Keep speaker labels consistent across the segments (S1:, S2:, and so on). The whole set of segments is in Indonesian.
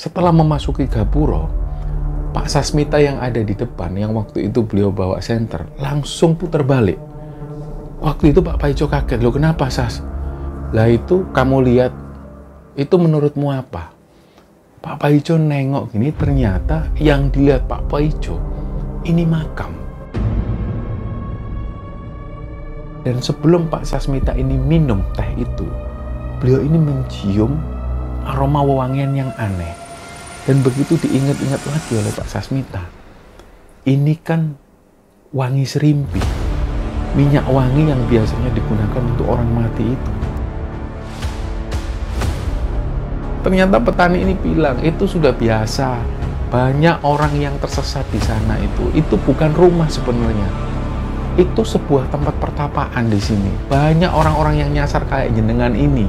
S1: Setelah memasuki gapura, Pak Sasmita yang ada di depan, yang waktu itu beliau bawa senter, langsung putar balik. Waktu itu Pak Paijo kaget, "Loh kenapa Sas?" "Lah itu kamu lihat, itu menurutmu apa?" Pak Paijo nengok gini, ternyata yang dilihat Pak Paijo ini makam. Dan sebelum Pak Sasmita ini minum teh itu, beliau ini mencium aroma wewangian yang aneh. Dan begitu diingat-ingat lagi oleh Pak Sasmita, ini kan wangi serimpi, minyak wangi yang biasanya digunakan untuk orang mati itu. Ternyata petani ini bilang, itu sudah biasa. Banyak orang yang tersesat di sana itu. Itu bukan rumah sebenarnya. Itu sebuah tempat pertapaan di sini. Banyak orang-orang yang nyasar kayak jenengan ini.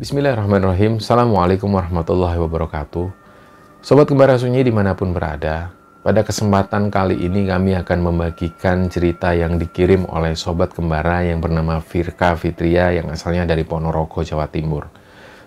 S1: Bismillahirrahmanirrahim. Assalamualaikum warahmatullahi wabarakatuh. Sobat Kembara Sunyi dimanapun berada, pada kesempatan kali ini kami akan membagikan cerita yang dikirim oleh Sobat Kembara yang bernama Firka Fitria yang asalnya dari Ponorogo, Jawa Timur.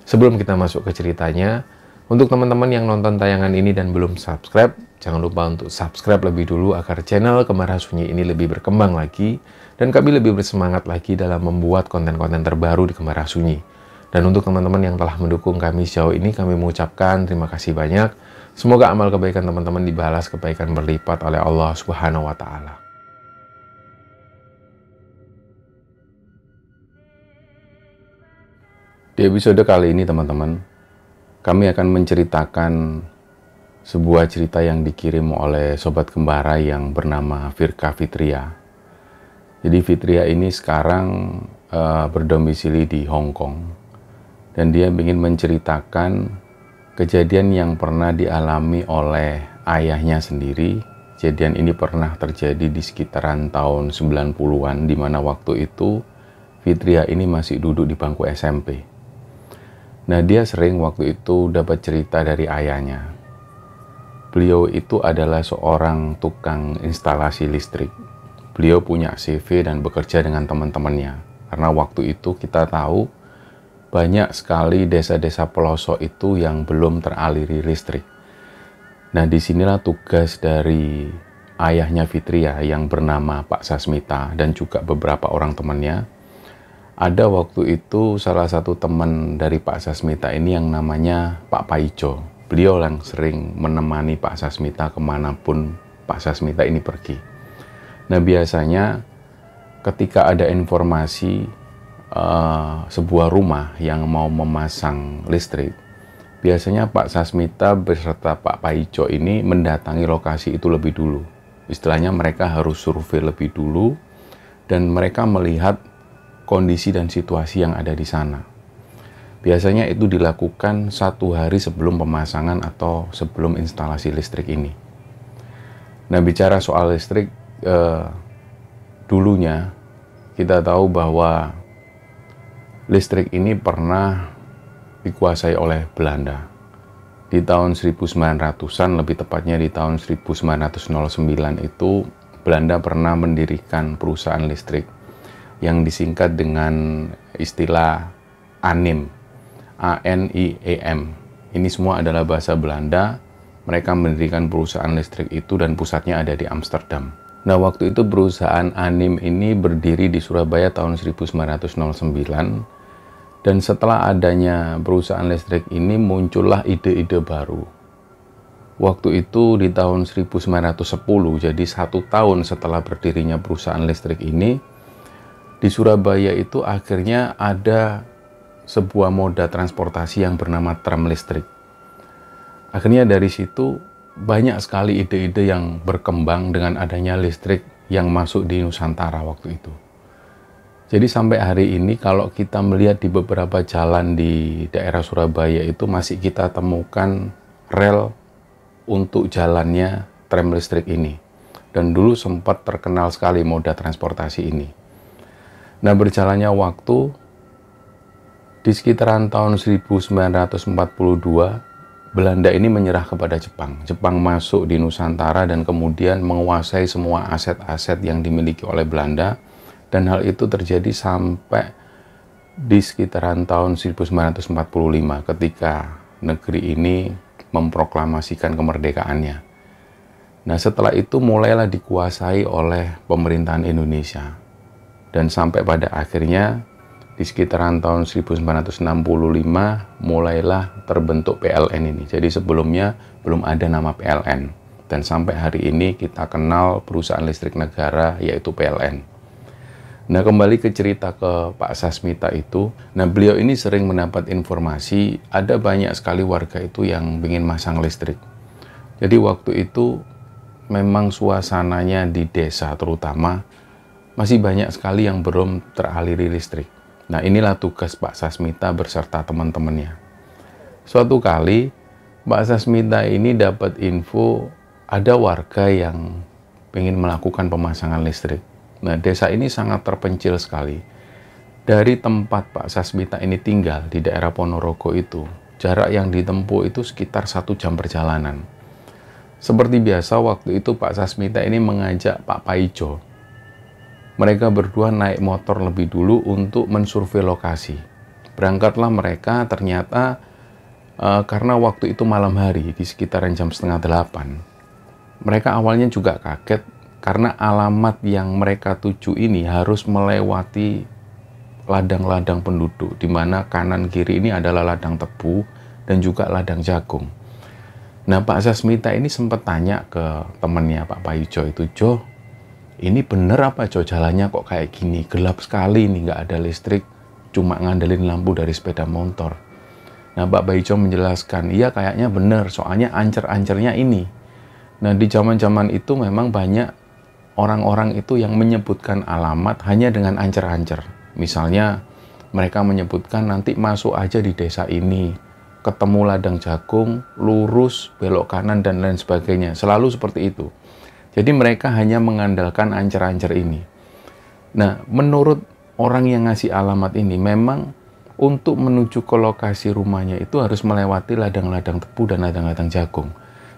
S1: Sebelum kita masuk ke ceritanya, untuk teman-teman yang nonton tayangan ini dan belum subscribe, jangan lupa untuk subscribe lebih dulu agar channel Kembara Sunyi ini lebih berkembang lagi dan kami lebih bersemangat lagi dalam membuat konten-konten terbaru di Kembara Sunyi. Dan untuk teman-teman yang telah mendukung kami sejauh ini, kami mengucapkan terima kasih banyak. Semoga amal kebaikan teman-teman dibalas kebaikan berlipat oleh Allah Subhanahu wa Ta'ala. Di episode kali ini, teman-teman, kami akan menceritakan sebuah cerita yang dikirim oleh Sobat Kembara yang bernama Firka Fitria. Jadi Fitria ini sekarang berdomisili di Hong Kong. Dan dia ingin menceritakan kejadian yang pernah dialami oleh ayahnya sendiri. Kejadian ini pernah terjadi di sekitaran tahun 90-an, di mana waktu itu Fitria ini masih duduk di bangku SMP. Nah, dia sering waktu itu dapat cerita dari ayahnya. Beliau itu adalah seorang tukang instalasi listrik. Beliau punya CV dan bekerja dengan teman-temannya. Karena waktu itu kita tahu banyak sekali desa-desa pelosok itu yang belum teraliri listrik. Nah, disinilah tugas dari ayahnya Fitria yang bernama Pak Sasmita dan juga beberapa orang temannya. Ada waktu itu salah satu teman dari Pak Sasmita ini yang namanya Pak Paijo. Beliau yang sering menemani Pak Sasmita kemanapun Pak Sasmita ini pergi. Nah, biasanya ketika ada informasi sebuah rumah yang mau memasang listrik, biasanya Pak Sasmita beserta Pak Paijo ini mendatangi lokasi itu lebih dulu. Istilahnya mereka harus survei lebih dulu dan mereka melihat kondisi dan situasi yang ada di sana. Biasanya itu dilakukan 1 hari sebelum pemasangan atau sebelum instalasi listrik ini. Nah, bicara soal listrik, dulunya kita tahu bahwa listrik ini pernah dikuasai oleh Belanda. Di tahun 1900-an, lebih tepatnya di tahun 1909 itu, Belanda pernah mendirikan perusahaan listrik yang disingkat dengan istilah ANIM, A-N-I-E-M. Ini semua adalah bahasa Belanda. Mereka mendirikan perusahaan listrik itu dan pusatnya ada di Amsterdam. Nah, waktu itu perusahaan Anim ini berdiri di Surabaya tahun 1909, dan setelah adanya perusahaan listrik ini muncullah ide-ide baru. Waktu itu di tahun 1910, jadi 1 tahun setelah berdirinya perusahaan listrik ini, di Surabaya itu akhirnya ada sebuah moda transportasi yang bernama tram listrik. Akhirnya dari situ banyak sekali ide-ide yang berkembang dengan adanya listrik yang masuk di Nusantara waktu itu. Jadi sampai hari ini kalau kita melihat di beberapa jalan di daerah Surabaya itu masih kita temukan rel untuk jalannya tram listrik ini. Dan dulu sempat terkenal sekali moda transportasi ini. Nah, berjalannya waktu, di sekitaran tahun 1942, Belanda ini menyerah kepada Jepang. Jepang masuk di Nusantara dan kemudian menguasai semua aset-aset yang dimiliki oleh Belanda. Dan hal itu terjadi sampai di sekitaran tahun 1945 ketika negeri ini memproklamasikan kemerdekaannya. Nah, setelah itu mulailah dikuasai oleh pemerintahan Indonesia. Dan sampai pada akhirnya di sekitaran tahun 1965 mulailah terbentuk PLN ini. Jadi sebelumnya belum ada nama PLN. Dan sampai hari ini kita kenal perusahaan listrik negara yaitu PLN. Nah, kembali ke cerita ke Pak Sasmita itu. Nah, beliau ini sering mendapat informasi ada banyak sekali warga itu yang ingin masang listrik. Jadi waktu itu memang suasananya di desa terutama masih banyak sekali yang belum teraliri listrik. Nah, inilah tugas Pak Sasmita beserta teman-temannya. Suatu kali, Pak Sasmita ini dapat info ada warga yang ingin melakukan pemasangan listrik. Nah, desa ini sangat terpencil sekali. Dari tempat Pak Sasmita ini tinggal di daerah Ponorogo itu, jarak yang ditempuh itu sekitar 1 jam perjalanan. Seperti biasa, waktu itu Pak Sasmita ini mengajak Pak Paijo. Mereka berdua naik motor lebih dulu untuk mensurvei lokasi. Berangkatlah mereka, ternyata karena waktu itu malam hari di sekitaran jam 7:30. Mereka awalnya juga kaget karena alamat yang mereka tuju ini harus melewati ladang-ladang penduduk, di mana kanan kiri ini adalah ladang tebu dan juga ladang jagung. Nah, Pak Sasmita ini sempat tanya ke temannya Pak Paijo itu, "Jo, ini bener apa Jo jalannya kok kayak gini? Gelap sekali nih, nggak ada listrik, cuma ngandelin lampu dari sepeda motor." Nah, Pak Paijo menjelaskan, "Iya kayaknya bener, soalnya ancer-ancernya ini." Nah, di zaman-zaman itu memang banyak orang-orang itu yang menyebutkan alamat hanya dengan ancer-ancer. Misalnya mereka menyebutkan nanti masuk aja di desa ini, ketemu ladang jagung, lurus, belok kanan dan lain sebagainya. Selalu seperti itu. Jadi mereka hanya mengandalkan ancer-ancer ini. Nah, menurut orang yang ngasih alamat ini, memang untuk menuju ke lokasi rumahnya itu harus melewati ladang-ladang tebu dan ladang-ladang jagung.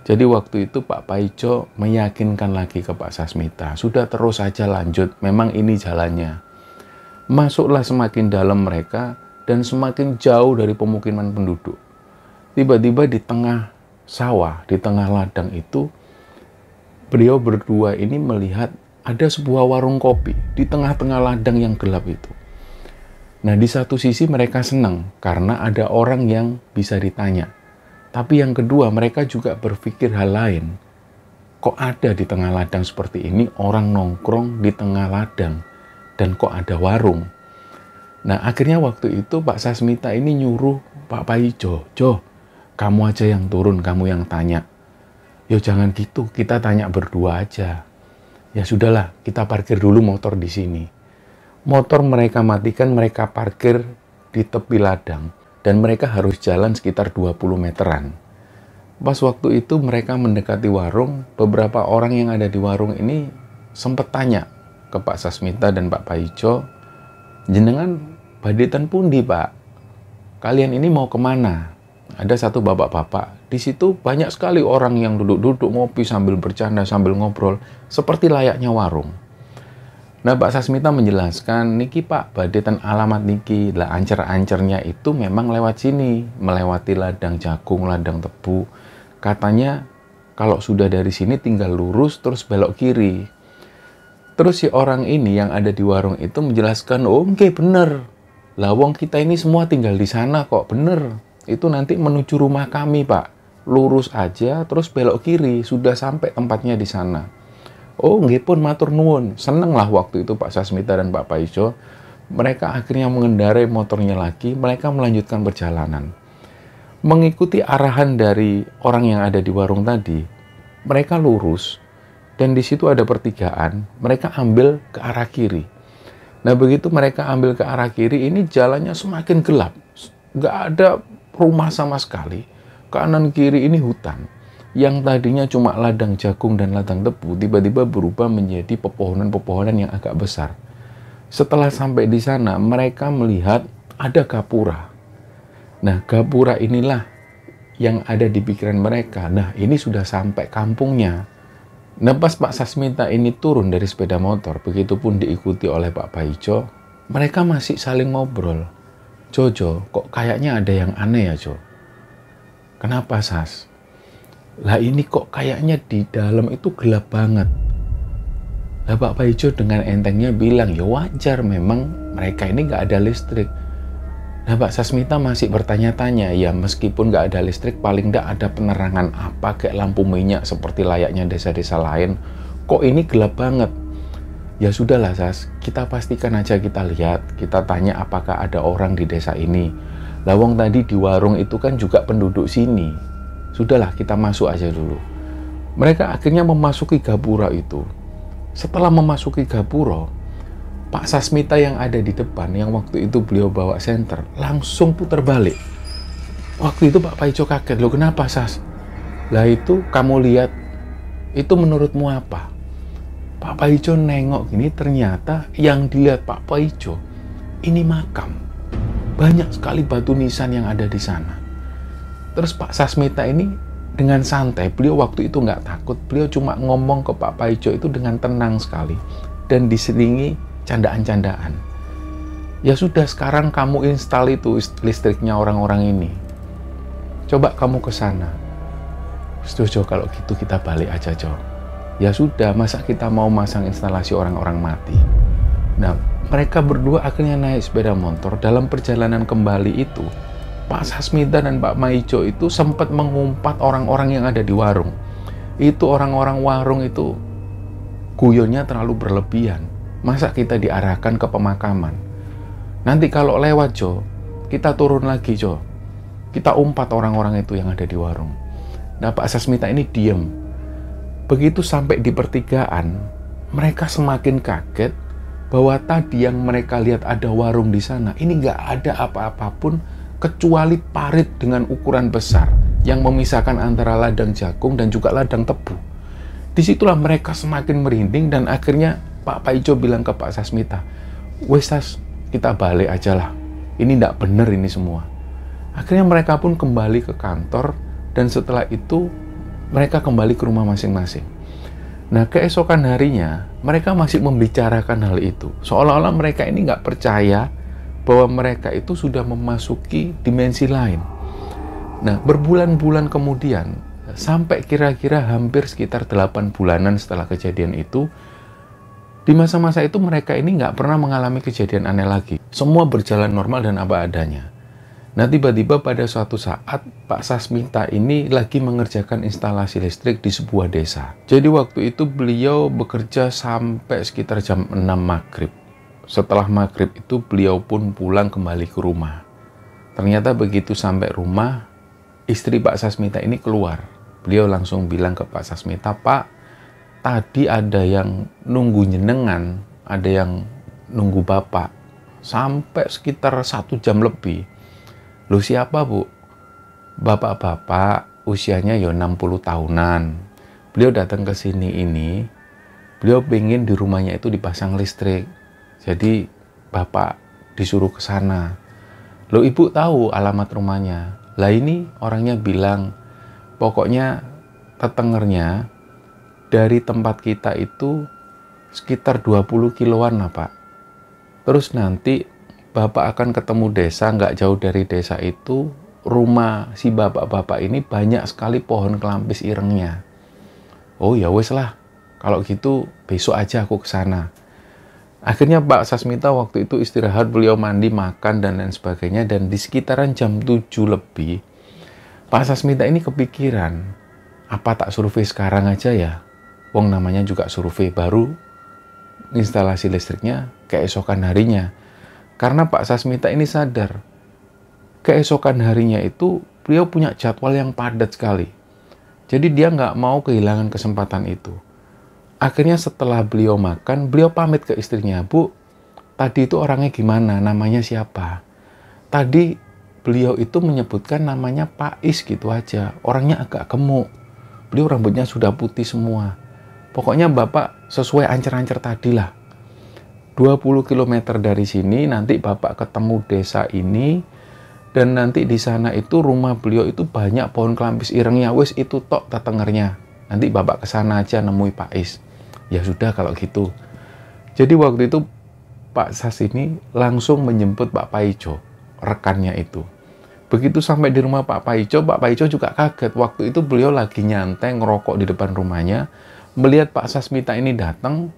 S1: Jadi waktu itu Pak Paijo meyakinkan lagi ke Pak Sasmita, sudah terus saja lanjut, memang ini jalannya. Masuklah semakin dalam mereka dan semakin jauh dari pemukiman penduduk. Tiba-tiba di tengah sawah, di tengah ladang itu, beliau berdua ini melihat ada sebuah warung kopi di tengah-tengah ladang yang gelap itu. Nah, di satu sisi mereka senang karena ada orang yang bisa ditanya. Tapi yang kedua, mereka juga berpikir hal lain. Kok ada di tengah ladang seperti ini orang nongkrong di tengah ladang dan kok ada warung? Nah, akhirnya waktu itu Pak Sasmita ini nyuruh Pak Paijo, "Jo, kamu aja yang turun, kamu yang tanya." "Yo jangan gitu, kita tanya berdua aja." "Ya sudahlah, kita parkir dulu motor di sini." Motor mereka matikan, mereka parkir di tepi ladang. Dan mereka harus jalan sekitar 20 meteran. Pas waktu itu mereka mendekati warung, beberapa orang yang ada di warung ini sempat tanya ke Pak Sasmita dan Pak Paijo, "Jenengan badetan pundi, Pak? Kalian ini mau kemana?" Ada satu bapak-bapak. Di situ banyak sekali orang yang duduk-duduk ngopi sambil bercanda, sambil ngobrol, seperti layaknya warung. Nah, Pak Sasmita menjelaskan, "Niki Pak, badetan alamat niki." Lah, ancer-ancernya itu memang lewat sini, melewati ladang jagung, ladang tebu. Katanya kalau sudah dari sini tinggal lurus terus belok kiri. Terus si orang ini yang ada di warung itu menjelaskan, oh nggih bener. Lah wong kita ini semua tinggal di sana kok, bener. Itu nanti menuju rumah kami, Pak. Lurus aja, terus belok kiri, sudah sampai tempatnya di sana. Oh nggih pun matur nuwun. Seneng lah waktu itu Pak Sasmita dan Pak Paijo. Mereka akhirnya mengendarai motornya lagi, mereka melanjutkan perjalanan. Mengikuti arahan dari orang yang ada di warung tadi, mereka lurus. Dan di situ ada pertigaan, mereka ambil ke arah kiri. Nah begitu mereka ambil ke arah kiri, ini jalannya semakin gelap. Nggak ada rumah sama sekali. Kanan kiri ini hutan. Yang tadinya cuma ladang jagung dan ladang tebu, tiba-tiba berubah menjadi pepohonan-pepohonan yang agak besar. Setelah sampai di sana, mereka melihat ada gapura. Nah gapura inilah yang ada di pikiran mereka. Nah ini sudah sampai kampungnya. Nah pas Pak Sasmita ini turun dari sepeda motor, begitupun diikuti oleh Pak Paijo, mereka masih saling ngobrol. Jo, kok kayaknya ada yang aneh ya Jo? Kenapa Sas? Lah ini kok kayaknya di dalam itu gelap banget. Lah Pak Paijo dengan entengnya bilang, ya wajar memang mereka ini nggak ada listrik. Nah Pak Sasmita masih bertanya-tanya, ya meskipun nggak ada listrik, paling nggak ada penerangan apa kayak lampu minyak seperti layaknya desa-desa lain. Kok ini gelap banget? Ya sudahlah Sas, kita pastikan aja kita lihat, kita tanya apakah ada orang di desa ini. Lawang tadi di warung itu kan juga penduduk sini. Sudahlah kita masuk aja dulu. Mereka akhirnya memasuki gapura itu. Setelah memasuki gapura, Pak Sasmita yang ada di depan, yang waktu itu beliau bawa senter, langsung putar balik. Waktu itu Pak Paijo kaget, loh kenapa Sas? Lah itu kamu lihat, itu menurutmu apa? Pak Paijo nengok gini, ternyata yang dilihat Pak Paijo, ini makam. Banyak sekali batu nisan yang ada di sana. Terus Pak Sasmita ini dengan santai, beliau waktu itu nggak takut, beliau cuma ngomong ke Pak Paijo itu dengan tenang sekali. Dan diselingi candaan-candaan. Ya sudah sekarang kamu install itu listriknya orang-orang ini. Coba kamu ke sana. Setuju kalau gitu kita balik aja Jo. Ya sudah, masa kita mau masang instalasi orang-orang mati. Nah, mereka berdua akhirnya naik sepeda motor. Dalam perjalanan kembali itu, Pak Sasmita dan Pak Paijo itu sempat mengumpat orang-orang yang ada di warung. Itu orang-orang warung itu guyonnya terlalu berlebihan. Masa kita diarahkan ke pemakaman? Nanti kalau lewat Jo, kita turun lagi Jo. Kita umpat orang-orang itu yang ada di warung. Nah Pak Sasmita ini diem. Begitu sampai di pertigaan, mereka semakin kaget bahwa tadi yang mereka lihat ada warung di sana, ini nggak ada apa-apapun kecuali parit dengan ukuran besar yang memisahkan antara ladang jagung dan juga ladang tebu. Disitulah mereka semakin merinding dan akhirnya Pak Paijo bilang ke Pak Sasmita, wes Sas, kita balik aja lah. Ini nggak bener ini semua. Akhirnya mereka pun kembali ke kantor dan setelah itu mereka kembali ke rumah masing-masing. Nah keesokan harinya mereka masih membicarakan hal itu. Seolah-olah mereka ini nggak percaya bahwa mereka itu sudah memasuki dimensi lain. Nah berbulan-bulan kemudian, sampai kira-kira hampir sekitar 8 bulanan setelah kejadian itu, di masa-masa itu mereka ini nggak pernah mengalami kejadian aneh lagi. Semua berjalan normal dan apa adanya. Nah tiba-tiba pada suatu saat Pak Sasmita ini lagi mengerjakan instalasi listrik di sebuah desa. Jadi waktu itu beliau bekerja sampai sekitar jam 6 maghrib. Setelah maghrib itu beliau pun pulang kembali ke rumah. Ternyata begitu sampai rumah, istri Pak Sasmita ini keluar. Beliau langsung bilang ke Pak Sasmita, Pak, tadi ada yang nunggu jenengan, ada yang nunggu Bapak, sampai sekitar 1 jam lebih. Loh siapa Bu? Bapak-bapak usianya ya 60 tahunan. Beliau datang ke sini ini, beliau pengen di rumahnya itu dipasang listrik. Jadi Bapak disuruh ke sana. Loh Ibu tahu alamat rumahnya? Lah ini orangnya bilang, pokoknya tetengernya dari tempat kita itu sekitar 20 kiloan lah Pak. Terus nanti Bapak akan ketemu desa, nggak jauh dari desa itu, rumah si bapak-bapak ini banyak sekali pohon kelampis irengnya. Oh ya wes lah, Kalau gitu besok aja aku ke sana. Akhirnya Pak Sasmita waktu itu istirahat, beliau mandi, makan, dan lain sebagainya. Dan di sekitaran jam 7 lebih, Pak Sasmita ini kepikiran, apa tak survei sekarang aja ya? Wong namanya juga survei, baru instalasi listriknya keesokan harinya. Karena Pak Sasmita ini sadar, keesokan harinya itu beliau punya jadwal yang padat sekali. Jadi dia nggak mau kehilangan kesempatan itu. Akhirnya setelah beliau makan, beliau pamit ke istrinya, "Bu, tadi itu orangnya gimana? Namanya siapa?" Tadi beliau itu menyebutkan namanya Pak Is gitu aja. Orangnya agak gemuk. Beliau rambutnya sudah putih semua. Pokoknya Bapak sesuai ancer-ancer tadi lah. 20 km dari sini nanti Bapak ketemu desa ini, dan nanti di sana itu rumah beliau itu banyak pohon kelampis irengnya. Wes itu tok tetengernya. Nanti Bapak kesana aja nemui Pak Is. Ya sudah kalau gitu. Jadi waktu itu Pak Sas ini langsung menjemput Pak Paijo, rekannya itu. Begitu sampai di rumah Pak Paijo juga kaget. Waktu itu beliau lagi nyantai ngerokok di depan rumahnya. Melihat Pak Sasmita ini datang,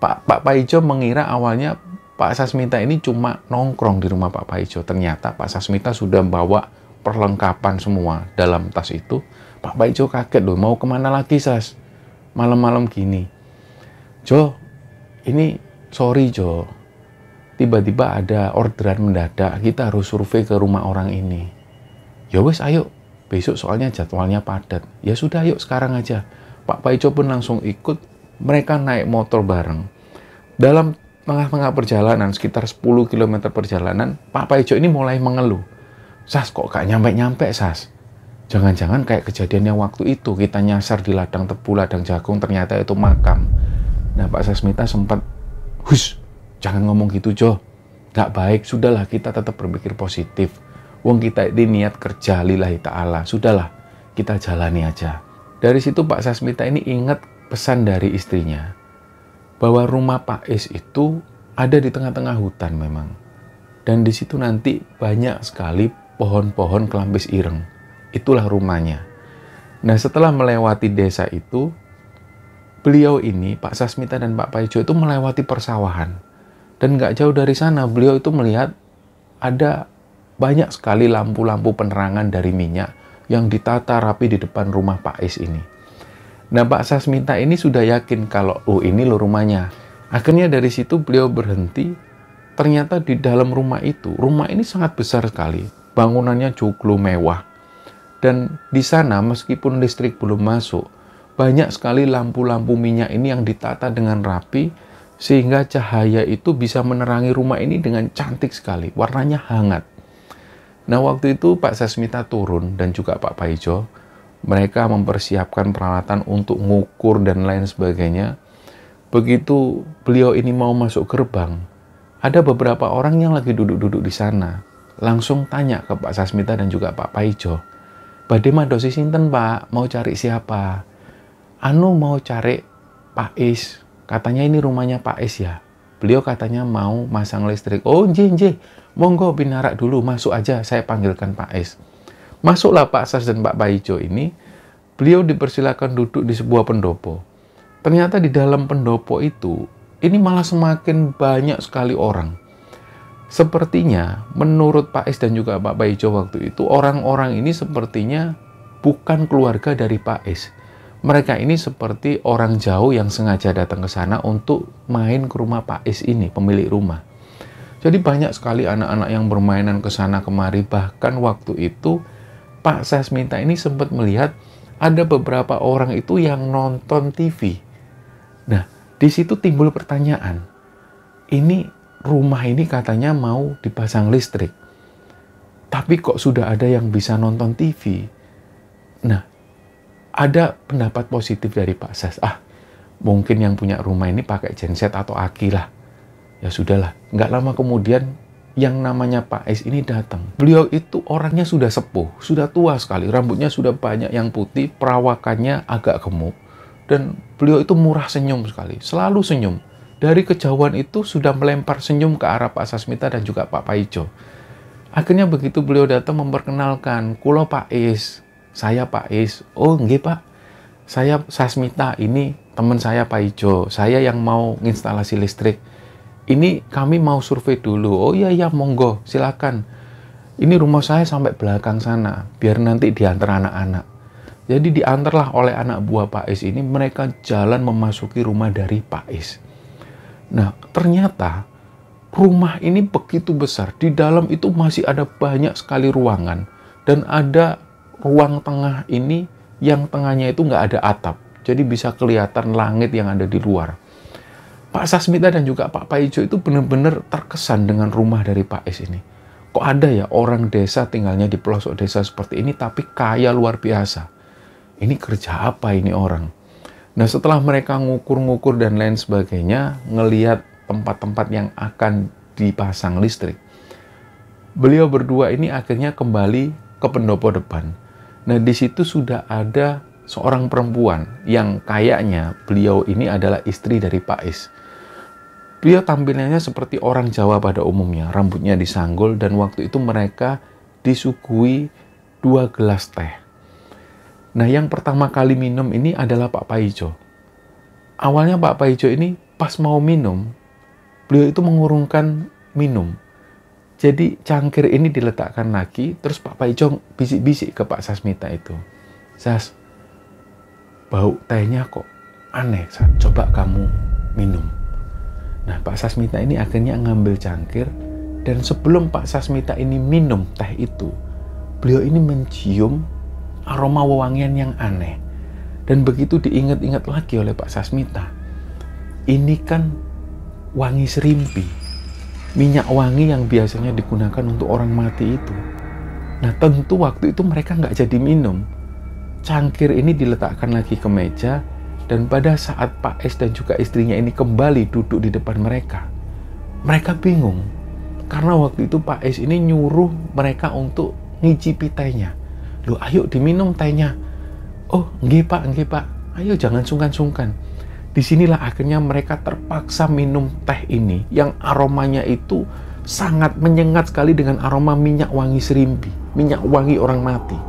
S1: Pak Paijo mengira awalnya Pak Sasmita ini cuma nongkrong di rumah Pak Paijo. Ternyata Pak Sasmita sudah bawa perlengkapan semua dalam tas itu. Pak Paijo kaget loh, mau kemana lagi Sas? Malam-malam gini. Jo, ini sorry Jo. Tiba-tiba ada orderan mendadak, kita harus survei ke rumah orang ini. Ya wes ayo, besok soalnya jadwalnya padat. Ya sudah ayo sekarang aja. Pak Paijo pun langsung ikut, mereka naik motor bareng. Dalam tengah-tengah perjalanan, sekitar 10 km perjalanan, Pak Paijo ini mulai mengeluh. Sas, kok gak nyampe-nyampe Sas? Jangan-jangan kayak kejadiannya waktu itu, kita nyasar di ladang tebu, ladang jagung, ternyata itu makam. Nah Pak Sasmita sempat, "Hush, jangan ngomong gitu Jo, gak baik, sudahlah kita tetap berpikir positif. Wong kita ini niat kerja lillahi ta'ala, sudahlah kita jalani aja." Dari situ Pak Sasmita ini ingat pesan dari istrinya, bahwa rumah Pak Is itu ada di tengah-tengah hutan memang. Dan di situ nanti banyak sekali pohon-pohon kelampis ireng. Itulah rumahnya. Nah setelah melewati desa itu, beliau ini, Pak Sasmita dan Pak Paijo itu melewati persawahan. Dan nggak jauh dari sana, beliau itu melihat ada banyak sekali lampu-lampu penerangan dari minyak yang ditata rapi di depan rumah Pak Is ini. Nah, Pak Sasmita ini sudah yakin kalau, oh ini loh rumahnya. Akhirnya dari situ beliau berhenti. Ternyata di dalam rumah itu, rumah ini sangat besar sekali. Bangunannya joglo mewah. Dan di sana meskipun listrik belum masuk, banyak sekali lampu-lampu minyak ini yang ditata dengan rapi, sehingga cahaya itu bisa menerangi rumah ini dengan cantik sekali. Warnanya hangat. Nah waktu itu Pak Sasmita turun dan juga Pak Paijo, mereka mempersiapkan peralatan untuk ngukur dan lain sebagainya. Begitu beliau ini mau masuk gerbang, ada beberapa orang yang lagi duduk-duduk di sana. Langsung tanya ke Pak Sasmita dan juga Pak Paijo, "Badhe madosi sinten Pak? Mau cari siapa?" "Anu mau cari Pak Is. Katanya ini rumahnya Pak Is ya. Beliau katanya mau masang listrik." "Oh nggih. Monggo pinarak dulu, masuk aja, saya panggilkan Pak Is." Masuklah Pak Sas dan Pak Paijo ini. Beliau dipersilakan duduk di sebuah pendopo. Ternyata di dalam pendopo itu, ini malah semakin banyak sekali orang. Sepertinya menurut Pak Is dan juga Pak Paijo waktu itu, orang-orang ini sepertinya bukan keluarga dari Pak Is. Mereka ini seperti orang jauh yang sengaja datang ke sana untuk main ke rumah Pak Is ini, pemilik rumah. Jadi banyak sekali anak-anak yang bermainan ke sana kemari. Bahkan waktu itu Pak Sasmita ini sempat melihat ada beberapa orang itu yang nonton TV. Nah, di situ timbul pertanyaan. Ini rumah ini katanya mau dipasang listrik. Tapi kok sudah ada yang bisa nonton TV? Nah, ada pendapat positif dari Pak Sas. Mungkin yang punya rumah ini pakai genset atau aki lah. Ya sudahlah, nggak lama kemudian yang namanya Pak Is ini datang. Beliau itu orangnya sudah sepuh, sudah tua sekali, rambutnya sudah banyak yang putih, perawakannya agak gemuk, dan beliau itu murah senyum sekali, selalu senyum. Dari kejauhan itu sudah melempar senyum ke arah Pak Sasmita dan juga Pak Paijo. Akhirnya begitu beliau datang memperkenalkan, "Kulo Pak Is, saya Pak Is." "Oh nggih Pak, saya Sasmita, ini teman saya Pak Ijo, saya yang mau instalasi listrik. Ini kami mau survei dulu. Oh iya, monggo, silakan. Ini rumah saya sampai belakang sana, biar nanti diantar anak-anak. Jadi diantarlah oleh anak buah Pak Is ini, mereka jalan memasuki rumah dari Pak Is. Nah, ternyata rumah ini begitu besar. Di dalam itu masih ada banyak sekali ruangan. Dan ada ruang tengah ini yang tengahnya itu nggak ada atap. Jadi bisa kelihatan langit yang ada di luar. Pak Sasmita dan juga Pak Paijo itu benar-benar terkesan dengan rumah dari Pak Is ini. Kok ada ya orang desa tinggalnya di pelosok desa seperti ini tapi kaya luar biasa. Ini kerja apa ini orang? Nah, setelah mereka ngukur-ngukur dan lain sebagainya, ngelihat tempat-tempat yang akan dipasang listrik, beliau berdua ini akhirnya kembali ke pendopo depan. Nah, di situ sudah ada seorang perempuan yang kayaknya beliau ini adalah istri dari Pak Is. Beliau tampilannya seperti orang Jawa pada umumnya, rambutnya disanggul, dan waktu itu mereka disuguhi 2 gelas teh. Nah, yang pertama kali minum ini adalah Pak Paijo. Awalnya Pak Paijo ini pas mau minum, beliau itu mengurungkan minum. Jadi cangkir ini diletakkan lagi, terus Pak Paijo bisik-bisik ke Pak Sasmita itu. Sas, bau tehnya kok aneh, coba kamu minum. Nah, Pak Sasmita ini akhirnya ngambil cangkir, dan sebelum Pak Sasmita ini minum teh itu, beliau ini mencium aroma wewangian yang aneh. Dan begitu diingat-ingat lagi oleh Pak Sasmita, ini kan wangi serimpi, minyak wangi yang biasanya digunakan untuk orang mati itu. Nah, tentu waktu itu mereka nggak jadi minum. Cangkir ini diletakkan lagi ke meja, dan pada saat Pak Is dan juga istrinya ini kembali duduk di depan mereka, mereka bingung. Karena waktu itu Pak Is ini nyuruh mereka untuk ngicipi tehnya. Loh, ayo diminum tehnya. Oh, nggih Pak, ayo jangan sungkan-sungkan. Disinilah akhirnya mereka terpaksa minum teh ini yang aromanya itu sangat menyengat sekali dengan aroma minyak wangi serimpi, minyak wangi orang mati.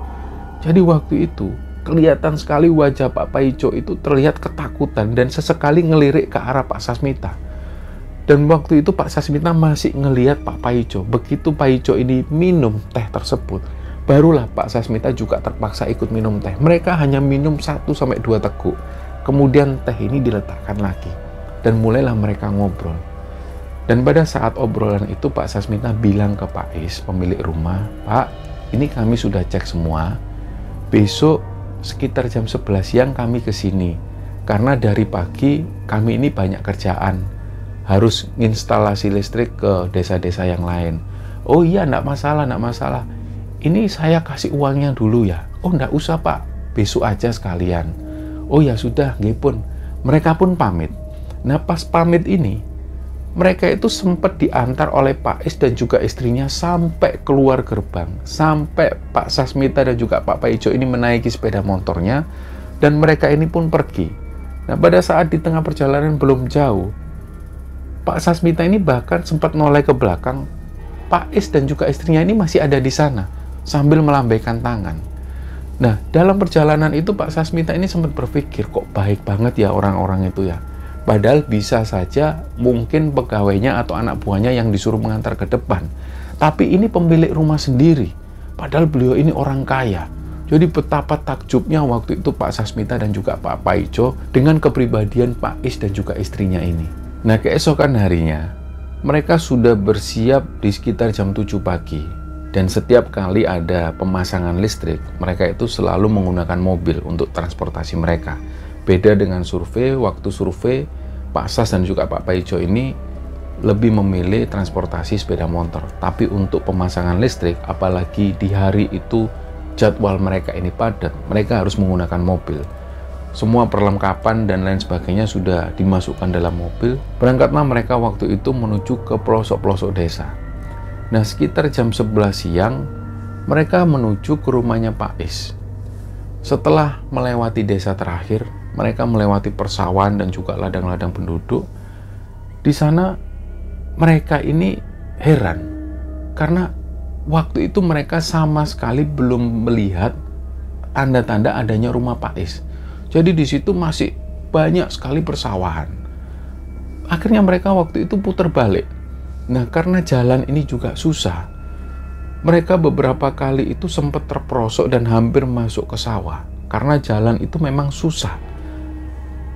S1: Jadi waktu itu kelihatan sekali wajah Pak Paijo itu terlihat ketakutan dan sesekali ngelirik ke arah Pak Sasmita. Dan waktu itu Pak Sasmita masih ngelihat Pak Paijo. Begitu Paijo ini minum teh tersebut, barulah Pak Sasmita juga terpaksa ikut minum teh. Mereka hanya minum 1-2 teguk. Kemudian teh ini diletakkan lagi. Dan mulailah mereka ngobrol. Dan pada saat obrolan itu Pak Sasmita bilang ke Pak Is, pemilik rumah, Pak, ini kami sudah cek semua. Besok sekitar jam 11 siang kami ke sini. Karena dari pagi kami ini banyak kerjaan. Harus instalasi listrik ke desa-desa yang lain. Oh iya, enggak masalah. Ini saya kasih uangnya dulu ya. Oh, enggak usah Pak, besok aja sekalian. Oh ya sudah, nggih pun. Mereka pun pamit. Nah, pas pamit ini, mereka itu sempat diantar oleh Pak Is dan juga istrinya sampai keluar gerbang. Sampai Pak Sasmita dan juga Pak Paijo ini menaiki sepeda motornya, dan mereka ini pun pergi. Nah, pada saat di tengah perjalanan belum jauh, Pak Sasmita ini bahkan sempat noleh ke belakang. Pak Is dan juga istrinya ini masih ada di sana sambil melambaikan tangan. Nah, dalam perjalanan itu Pak Sasmita ini sempat berpikir, kok baik banget ya orang-orang itu ya. Padahal bisa saja mungkin pegawainya atau anak buahnya yang disuruh mengantar ke depan. Tapi ini pemilik rumah sendiri. Padahal beliau ini orang kaya. Jadi betapa takjubnya waktu itu Pak Sasmita dan juga Pak Paijo dengan kepribadian Pak Is dan juga istrinya ini. Nah, keesokan harinya, mereka sudah bersiap di sekitar jam 7 pagi. Dan setiap kali ada pemasangan listrik, mereka itu selalu menggunakan mobil untuk transportasi mereka. Beda dengan survei, waktu survei, Pak Sas dan juga Pak Paijo ini lebih memilih transportasi sepeda motor. Tapi untuk pemasangan listrik, apalagi di hari itu jadwal mereka ini padat, mereka harus menggunakan mobil. Semua perlengkapan dan lain sebagainya sudah dimasukkan dalam mobil. Berangkatlah mereka waktu itu menuju ke pelosok-pelosok desa. Nah, sekitar jam 11 siang, mereka menuju ke rumahnya Pak Is. Setelah melewati desa terakhir, mereka melewati persawahan dan juga ladang-ladang penduduk. Di sana, mereka ini heran. Karena waktu itu mereka sama sekali belum melihat tanda-tanda adanya rumah Pak Is. Jadi di situ masih banyak sekali persawahan. Akhirnya mereka waktu itu putar balik. Nah, karena jalan ini juga susah, mereka beberapa kali itu sempat terperosok dan hampir masuk ke sawah. Karena jalan itu memang susah.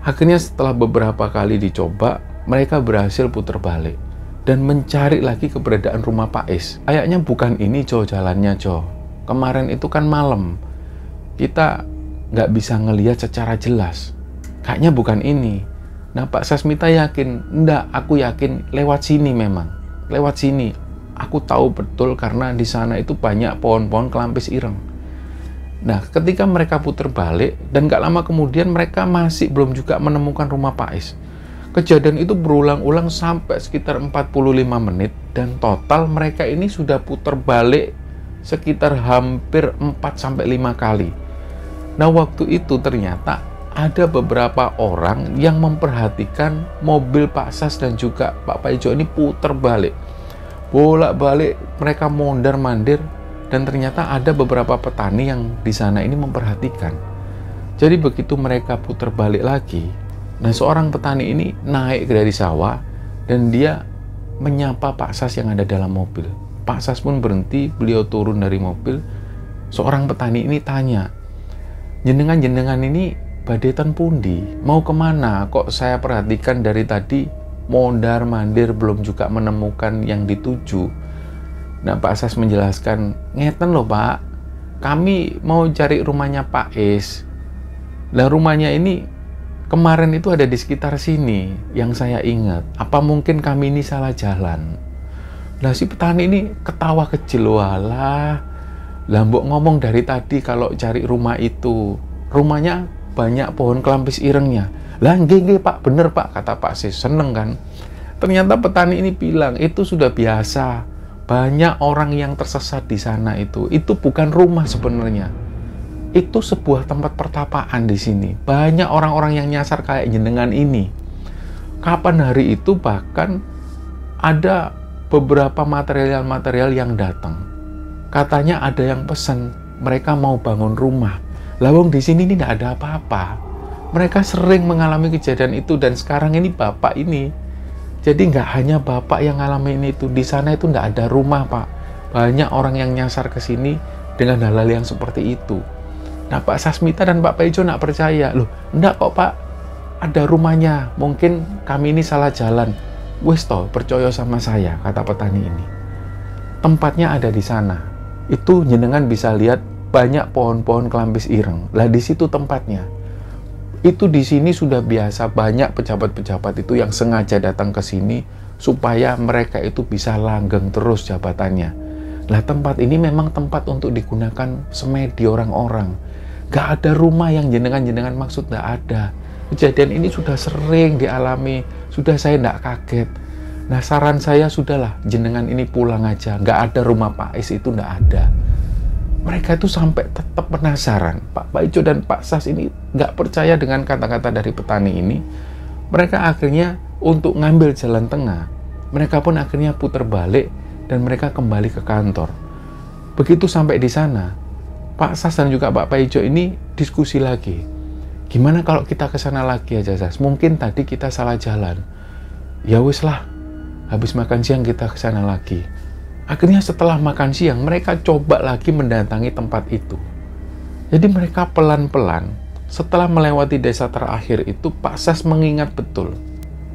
S1: Akhirnya setelah beberapa kali dicoba, mereka berhasil putar balik dan mencari lagi keberadaan rumah Pak Is. Kayaknya bukan ini, Jo, jalannya, Jo. Kemarin itu kan malam. Kita nggak bisa ngelihat secara jelas. Kayaknya bukan ini. Nah, Pak Sasmita yakin, enggak, aku yakin lewat sini memang. Lewat sini. Aku tahu betul karena di sana itu banyak pohon-pohon kelampis ireng. Nah, ketika mereka putar balik dan gak lama kemudian mereka masih belum juga menemukan rumah Pak Is. Kejadian itu berulang-ulang sampai sekitar 45 menit dan total mereka ini sudah putar balik sekitar hampir 4-5 kali. Nah, waktu itu ternyata ada beberapa orang yang memperhatikan mobil Pak Sas dan juga Pak Paijo ini putar balik. Bolak-balik mereka mondar-mandir. Dan ternyata ada beberapa petani yang di sana ini memperhatikan. Jadi begitu mereka putar balik lagi, nah seorang petani ini naik dari sawah dan dia menyapa Pak Sas yang ada dalam mobil. Pak Sas pun berhenti, beliau turun dari mobil. Seorang petani ini tanya, jenengan ini badetan pundi? Mau kemana? Kok saya perhatikan dari tadi mondar-mandir belum juga menemukan yang dituju. Nah, Pak Sas menjelaskan, ngeten loh Pak, kami mau cari rumahnya Pak Is. Nah, rumahnya ini kemarin itu ada di sekitar sini, yang saya ingat. Apa mungkin kami ini salah jalan? Nah, si petani ini ketawa kecil, walah. Lambok ngomong dari tadi kalau cari rumah itu, rumahnya banyak pohon kelampis irengnya. Lah, nggih Pak, bener Pak, kata Pak Sis, seneng kan. Ternyata petani ini bilang, itu sudah biasa. Banyak orang yang tersesat di sana itu bukan rumah sebenarnya. Itu sebuah tempat pertapaan di sini. Banyak orang-orang yang nyasar kayak jenengan ini. Kapan hari itu bahkan ada beberapa material-material yang datang. Katanya ada yang pesan, mereka mau bangun rumah. Lawang di sini ini tidak ada apa-apa. Mereka sering mengalami kejadian itu dan sekarang ini bapak ini. Jadi nggak hanya bapak yang ngalamin itu, di sana itu nggak ada rumah Pak. Banyak orang yang nyasar ke sini dengan hal-hal yang seperti itu. Nah, Pak Sasmita dan Pak Paijo nggak percaya. Loh, enggak kok Pak, ada rumahnya. Mungkin kami ini salah jalan. Wes toh, percaya sama saya, kata petani ini. Tempatnya ada di sana. Itu jenengan bisa lihat banyak pohon-pohon kelampis ireng. Lah di situ tempatnya. Itu di sini sudah biasa, banyak pejabat-pejabat itu yang sengaja datang ke sini supaya mereka itu bisa langgeng terus jabatannya. Lah tempat ini memang tempat untuk digunakan semedi orang-orang. Gak ada rumah yang jenengan maksud, gak ada. Kejadian ini sudah sering dialami, sudah saya gak kaget. Nah, saran saya sudahlah, jenengan ini pulang aja, gak ada rumah Pak Is itu, gak ada. Mereka itu sampai tetap penasaran. Pak Paijo dan Pak Sas ini nggak percaya dengan kata-kata dari petani ini. Mereka akhirnya untuk ngambil jalan tengah. Mereka pun akhirnya putar balik dan mereka kembali ke kantor. Begitu sampai di sana, Pak Sas dan juga Pak Paijo ini diskusi lagi. Gimana kalau kita ke sana lagi aja, Sas? Mungkin tadi kita salah jalan. Ya wis lah, habis makan siang kita ke sana lagi. Akhirnya setelah makan siang, mereka coba lagi mendatangi tempat itu. Jadi mereka pelan-pelan, setelah melewati desa terakhir itu, Pak Sas mengingat betul.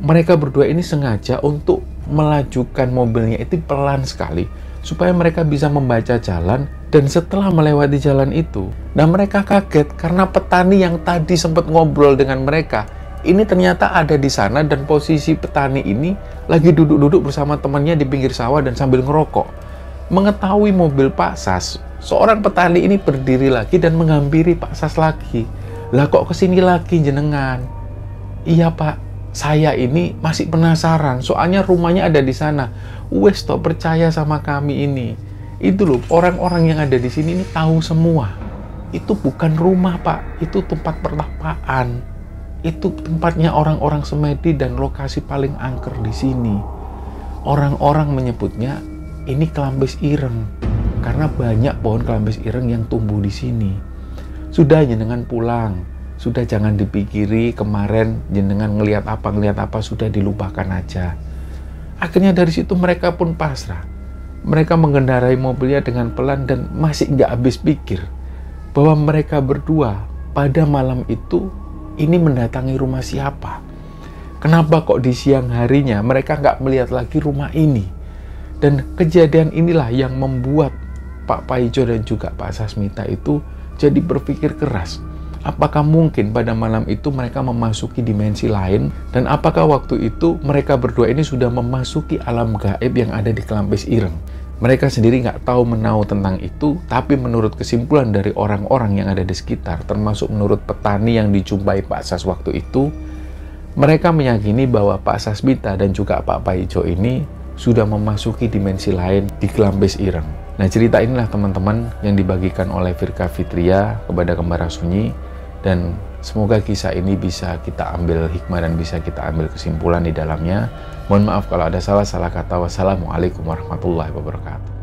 S1: Mereka berdua ini sengaja untuk melajukan mobilnya itu pelan sekali, supaya mereka bisa membaca jalan, dan setelah melewati jalan itu, nah mereka kaget karena petani yang tadi sempat ngobrol dengan mereka, ini ternyata ada di sana dan posisi petani ini lagi duduk-duduk bersama temannya di pinggir sawah dan sambil ngerokok. Mengetahui mobil Pak Sas, seorang petani ini berdiri lagi dan menghampiri Pak Sas lagi. Lah kok kesini lagi jenengan? Iya Pak, saya ini masih penasaran, soalnya rumahnya ada di sana. Wes toh, percaya sama kami ini. Itu loh, orang-orang yang ada di sini ini tahu semua. Itu bukan rumah Pak, itu tempat pertapaan. Itu tempatnya orang-orang semedi dan lokasi paling angker di sini. Orang-orang menyebutnya ini kelampis ireng karena banyak pohon kelampis ireng yang tumbuh di sini. Sudah jenengan pulang.
S2: sudah jangan dipikiri kemarin jenengan ngelihat apa, sudah dilupakan aja. Akhirnya dari situ mereka pun pasrah. Mereka mengendarai mobilnya dengan pelan dan masih nggak habis pikir bahwa mereka berdua pada malam itu ini mendatangi rumah siapa. Kenapa kok di siang harinya mereka nggak melihat lagi rumah ini? Dan kejadian inilah yang membuat Pak Paijo dan juga Pak Sasmita itu jadi berpikir keras. Apakah mungkin pada malam itu mereka memasuki dimensi lain? Dan apakah waktu itu mereka berdua ini sudah memasuki alam gaib yang ada di Kelampis Ireng? Mereka sendiri nggak tahu menahu tentang itu, tapi menurut kesimpulan dari orang-orang yang ada di sekitar, termasuk menurut petani yang dijumpai Pak Sas waktu itu, mereka meyakini bahwa Pak Sasmita dan juga Pak Paijo ini sudah memasuki dimensi lain di Kelampis Ireng. Nah, cerita inilah teman-teman yang dibagikan oleh Firka Fitria kepada Kembara Sunyi, dan semoga kisah ini bisa kita ambil hikmah dan bisa kita ambil kesimpulan di dalamnya. Mohon maaf kalau ada salah kata. Wassalamualaikum warahmatullahi wabarakatuh.